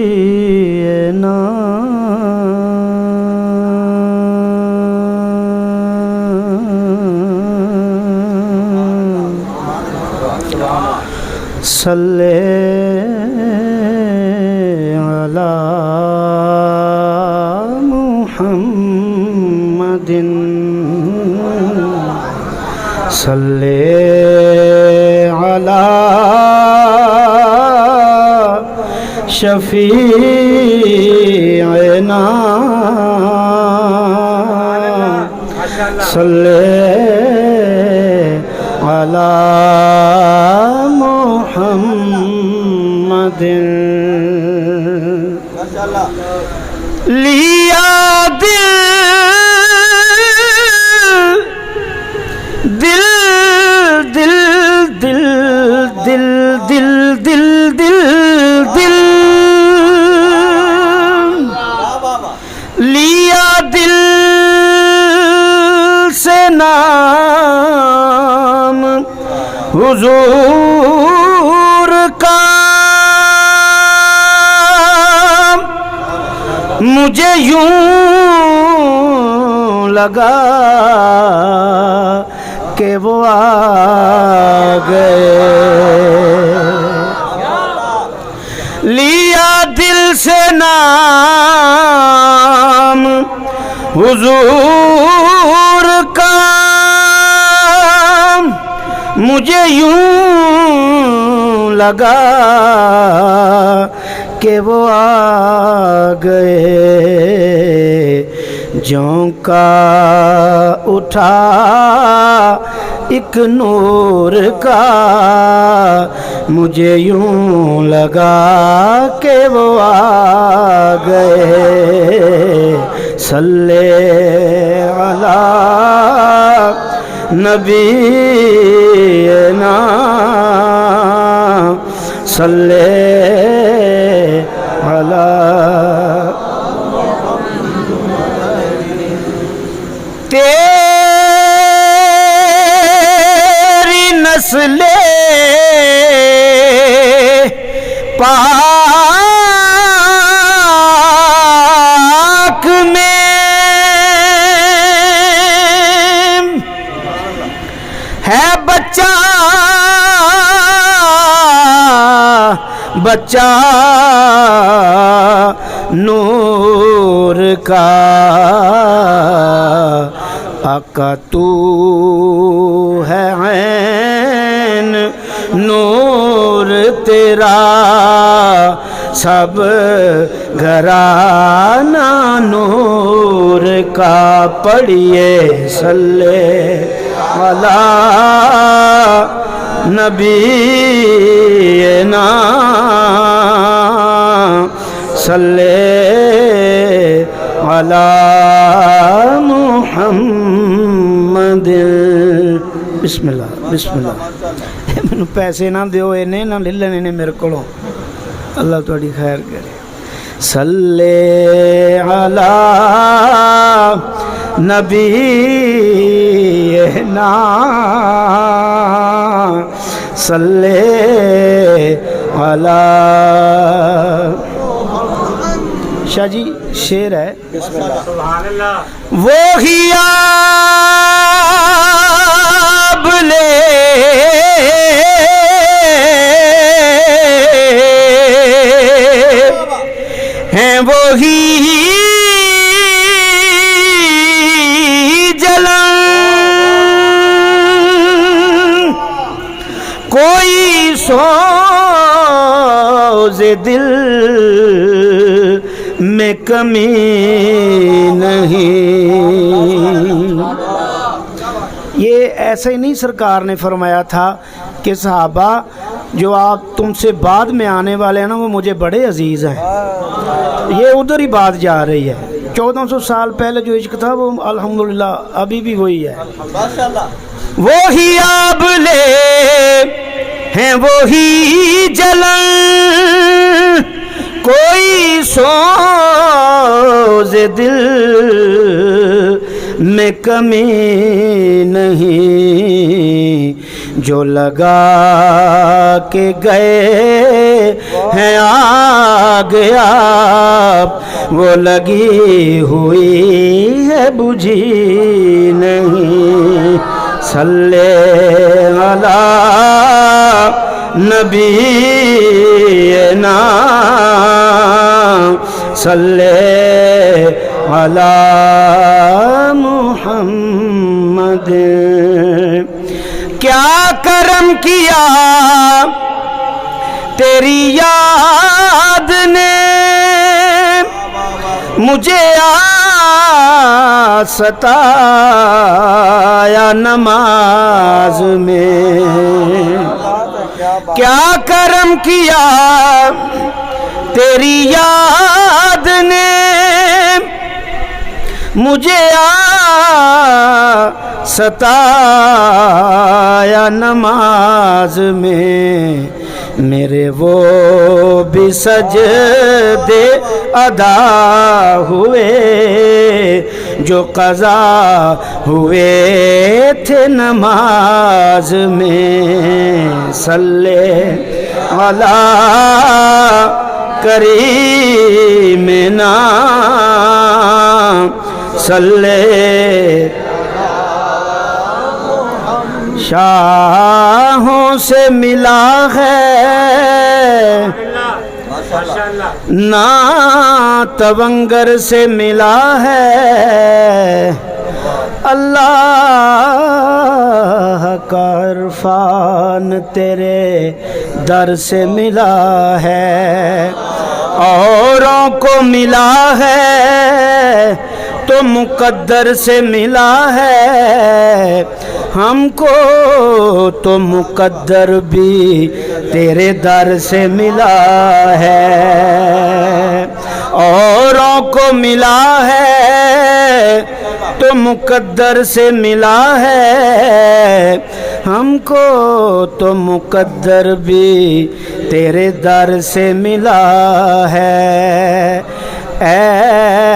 نبینا صلی علی محمد صلی علی شفیعنا صلی علی محمد لیا دل دل دل دل دل دل دل دل لیا دل سے نام حضور کا مجھے یوں لگا کہ وہ آ گئے لیا دل سے نام حضور کا مجھے یوں لگا کہ وہ آ گئے جھونکا اٹھا ایک نور کا مجھے یوں لگا کہ وہ آ گئے صلی علی نبینا صلی علی تیری نسل پاک میں ہے بچہ بچہ نور کا آقا تو ہے عین نور تیرا سب گھرانہ نور کا پڑھیے صلی علی نبینا صلی علی محمد بسم اللہ بسم اللہ مینوں پیسے نہ دیو اینے نہ لے لینے نے میرے کولوں اللہ تہاڈی خیر کرے صلی علی نبینا صلی علی شاہ جی شعر ہے وہی آب لے ہیں وہی جلن کوئی سوز دل میں کمی نہیں یہ ایسے ہی نہیں سرکار نے فرمایا تھا کہ صحابہ جو آپ تم سے بعد میں آنے والے ہیں نا وہ مجھے بڑے عزیز ہیں یہ ادھر ہی بات جا رہی ہے 1400 سال پہلے جو عشق تھا وہ الحمدللہ ابھی بھی وہی ہے وہی آب لے ہیں وہی جلن کوئی سوز دل میں کمی نہیں، جو لگا کے گئے ہیں آگ آپ، وہ لگی ہوئی ہے بجھی نہیں۔ صلی علی نبینا صلی علی محمد۔ کیا کرم کیا تیری یاد نے مجھے ستایا نماز میں، کیا کرم کیا تیری یاد نے مجھے ستایا نماز میں، میرے وہ بھی سجدے ادا ہوئے جو قضا ہوئے تھے نماز میں۔ صلی علی کریمنا صلی شاہوں سے ملا ہے نہ تونگر سے ملا ہے، اللہ کا عرفان تیرے در سے ملا ہے، اوروں کو ملا ہے تو مقدر سے ملا ہے، ہم کو تو مقدر بھی تیرے در سے ملا ہے، اوروں کو ملا ہے تو مقدر سے ملا ہے، ہم کو تو مقدر بھی تیرے در سے ملا ہے۔ اے